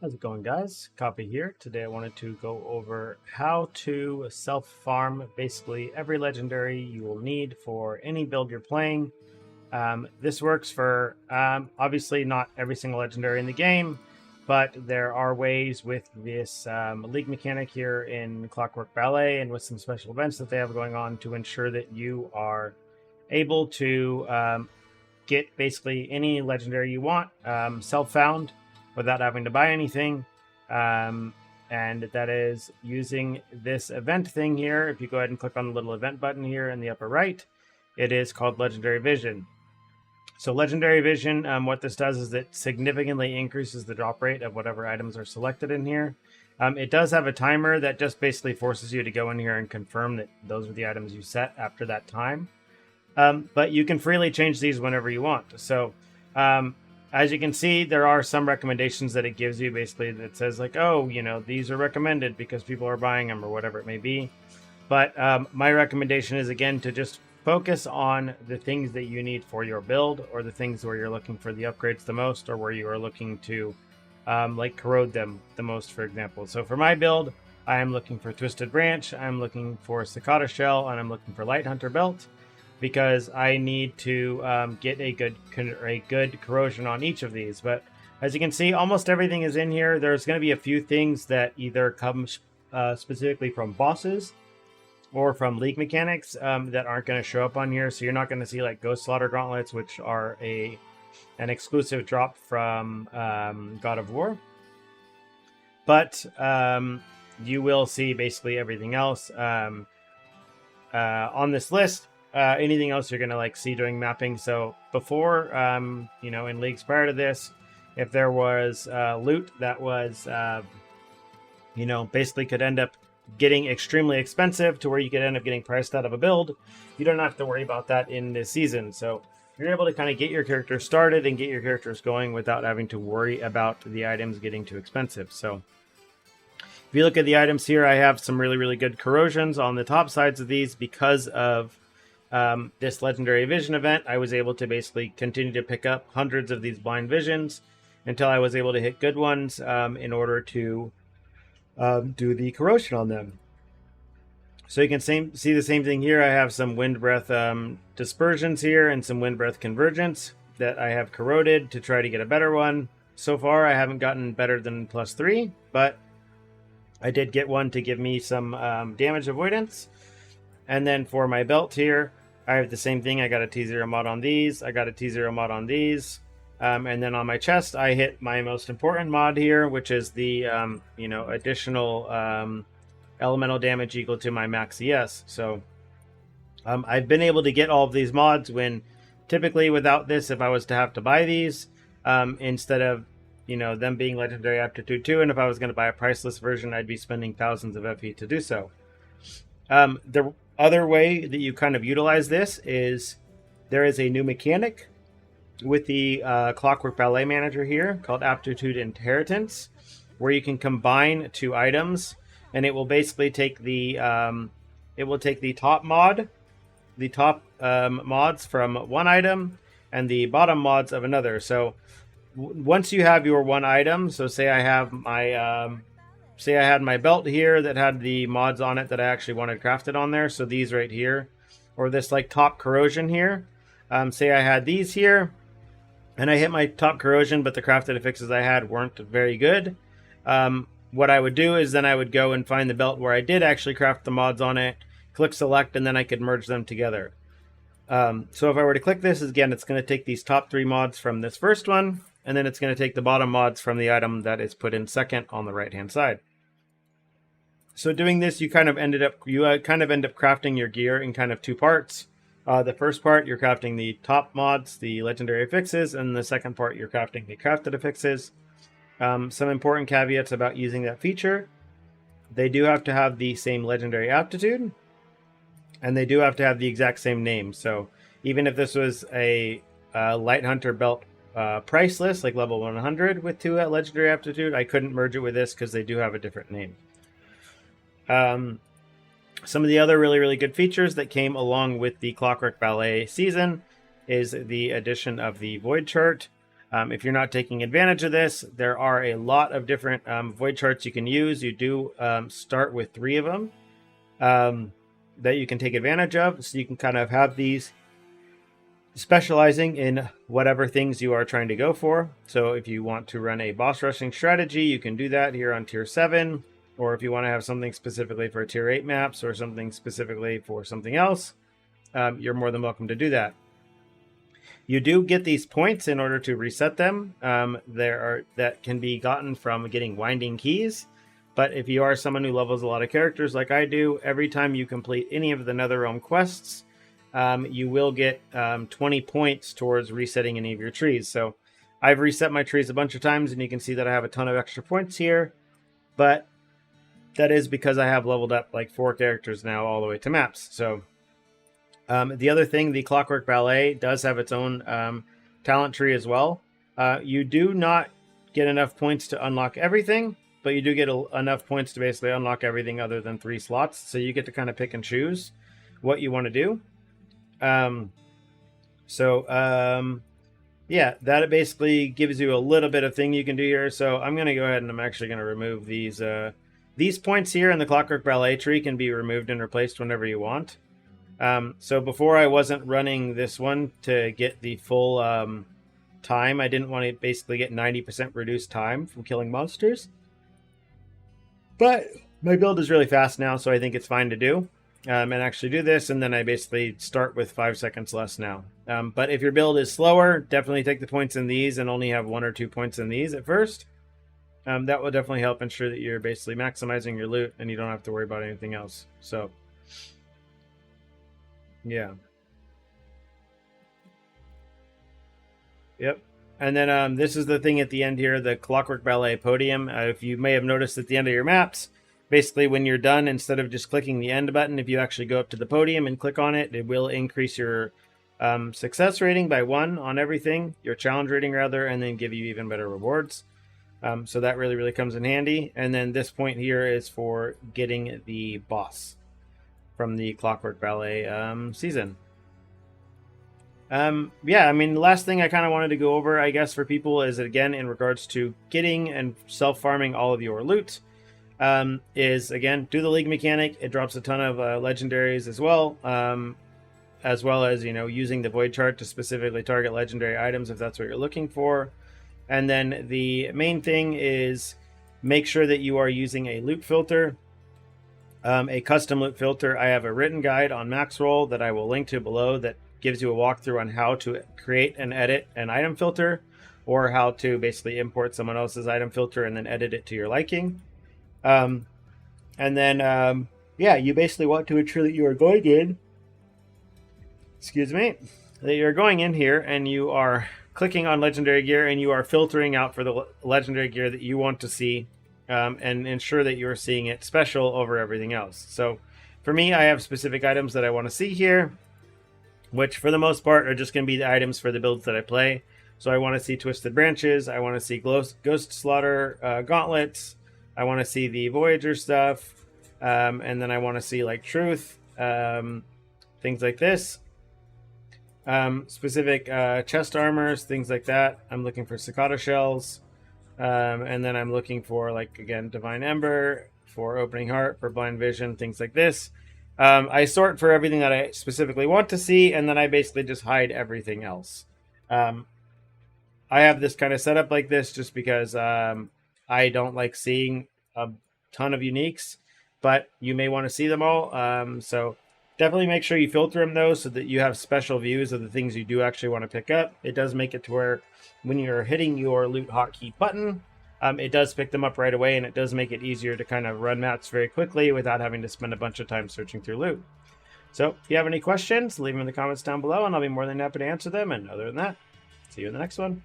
How's it going, guys? Copy here. Today I wanted to go over how to self-farm basically every legendary you will need for any build you're playing. This works for obviously not every single legendary in the game, but there are ways with this league mechanic here in Clockwork Ballet and with some special events that they have going on to ensure that you are able to get basically any legendary you want self-found without having to buy anything. And that is using this event thing here. If you go ahead and click on the little event button here in the upper right, it is called Legendary Vision. So Legendary Vision, what this does is it significantly increases the drop rate of whatever items are selected in here. It does have a timer that just basically forces you to go in here and confirm that those are the items you set after that time. But you can freely change these whenever you want. So as you can see, there are some recommendations that it gives you basically that says like, oh, you know, these are recommended because people are buying them or whatever it may be. But my recommendation is, again, to just focus on the things that you need for your build, or the things where you're looking for the upgrades the most, or where you are looking to like corrode them the most, for example. So for my build, I am looking for Twisted Branch, I'm looking for Cicada Shell, and I'm looking for Light Hunter Belt, because I need to get a good corrosion on each of these. But as you can see, almost everything is in here. There's going to be a few things that either come specifically from bosses or from league mechanics that aren't going to show up on here. So you're not going to see like Ghost Slaughter Gauntlets, which are an exclusive drop from God of War. But you will see basically everything else on this list. Anything else you're gonna like see during mapping. So before, you know, in leagues prior to this, if there was loot that was, you know, basically could end up getting extremely expensive to where you could end up getting priced out of a build, you don't have to worry about that in this season. So you're able to kind of get your characters started and get your characters going without having to worry about the items getting too expensive. So if you look at the items here, I have some really good corrosions on the top sides of these because of this Legendary Vision event. I was able to basically continue to pick up hundreds of these blind visions until I was able to hit good ones in order to do the corrosion on them. So you can see the same thing here. I have some wind breath dispersions here and some wind breath convergence that I have corroded to try to get a better one. So far I haven't gotten better than +3, but I did get one to give me some damage avoidance. And then for my belt here, I have the same thing. I got a T0 mod on these. I got a T0 mod on these. And then on my chest, I hit my most important mod here, which is the, you know, additional elemental damage equal to my max ES. So I've been able to get all of these mods when typically without this, if I was to have to buy these, instead of, you know, them being Legendary Aptitude 2, and if I was going to buy a priceless version, I'd be spending thousands of FE to do so. The other way that you kind of utilize this is there is a new mechanic with the Clockwork Ballet Manager here called Aptitude Inheritance, where you can combine two items, and it will basically take the top mods from one item and the bottom mods of another. So once you have your one item, so say I have my say I had my belt here that had the mods on it that I actually wanted crafted on there. So these right here, or this like top corrosion here. Say I had these here and I hit my top corrosion, but the crafted affixes I had weren't very good. What I would do is then I would go and find the belt where I did actually craft the mods on it, click select, and then I could merge them together. So if I were to click this, again, it's going to take these top 3 mods from this first one, and then it's going to take the bottom mods from the item that is put in second on the right-hand side. So doing this, you kind of end up crafting your gear in kind of 2 parts. The first part, you're crafting the top mods, the legendary affixes, and the second part, you're crafting the crafted affixes. Some important caveats about using that feature. They do have to have the same legendary aptitude, and they do have to have the exact same name. So even if this was a Light Hunter Belt priceless, like level 100 with 2 at legendary aptitude, I couldn't merge it with this because they do have a different name. Some of the other really good features that came along with the Clockwork Ballet season is the addition of the Void chart. If you're not taking advantage of this, there are a lot of different void charts you can use. You do start with 3 of them that you can take advantage of. So you can kind of have these specializing in whatever things you are trying to go for. So if you want to run a boss rushing strategy, you can do that here on tier 7. Or if you want to have something specifically for tier 8 maps or something specifically for something else, you're more than welcome to do that. You do get these points in order to reset them. That can be gotten from getting winding keys. But if you are someone who levels a lot of characters like I do, every time you complete any of the Netherrealm quests, you will get 20 points towards resetting any of your trees. So I've reset my trees a bunch of times, and you can see that I have a ton of extra points here. But that is because I have leveled up like 4 characters now all the way to maps. So the other thing, the Clockwork Ballet does have its own talent tree as well. You do not get enough points to unlock everything, but you do get enough points to basically unlock everything other than 3 slots. So you get to kind of pick and choose what you want to do. Yeah, that basically gives you a little bit of thing you can do here. So I'm going to go ahead and I'm actually going to remove these points here in the Clockwork Ballet tree can be removed and replaced whenever you want. So before I wasn't running this one to get the full time. I didn't want to basically get 90% reduced time from killing monsters. But my build is really fast now, so I think it's fine to do. And actually do this, and then I basically start with 5 seconds less now. But if your build is slower, definitely take the points in these and only have 1 or 2 points in these at first. That will definitely help ensure that you're basically maximizing your loot and you don't have to worry about anything else. So, yeah. Yep. And then this is the thing at the end here, the Clockwork Ballet podium. If you may have noticed at the end of your maps, basically when you're done, instead of just clicking the end button, if you actually go up to the podium and click on it, it will increase your success rating by 1 on everything, your challenge rating rather, and then give you even better rewards. So that really, really comes in handy. And then this point here is for getting the boss from the Clockwork Ballet season. Yeah, I mean, the last thing I kind of wanted to go over, I guess, for people is, again, in regards to getting and self-farming all of your loot, is, again, do the league mechanic. It drops a ton of legendaries as well as, you know, using the void chart to specifically target legendary items if that's what you're looking for. And then the main thing is make sure that you are using a loot filter, a custom loot filter. I have a written guide on Maxroll that I will link to below that gives you a walkthrough on how to create and edit an item filter, or how to basically import someone else's item filter and then edit it to your liking. And then, yeah, you basically want to ensure that you are going in, that you're going in here and you are clicking on legendary gear and you are filtering out for the legendary gear that you want to see, and ensure that you're seeing it special over everything else. So for me, I have specific items that I want to see here, which for the most part are just going to be the items for the builds that I play. So I want to see Twisted Branches, I want to see Ghost Slaughter gauntlets, I want to see the Voyager stuff, and then I want to see like Truth, things like this. Specific chest armors, things like that. I'm looking for Cicada Shells, and then I'm looking for, like, again, Divine Ember, for Opening Heart, for Blind Vision, things like this. I sort for everything that I specifically want to see, and then I basically just hide everything else. I have this kind of setup like this just because I don't like seeing a ton of uniques, but you may want to see them all. So definitely make sure you filter them, though, so that you have special views of the things you do actually want to pick up. It does make it to where when you're hitting your loot hotkey button, it does pick them up right away, and it does make it easier to kind of run maps very quickly without having to spend a bunch of time searching through loot. So if you have any questions, leave them in the comments down below, and I'll be more than happy to answer them. And other than that, see you in the next one.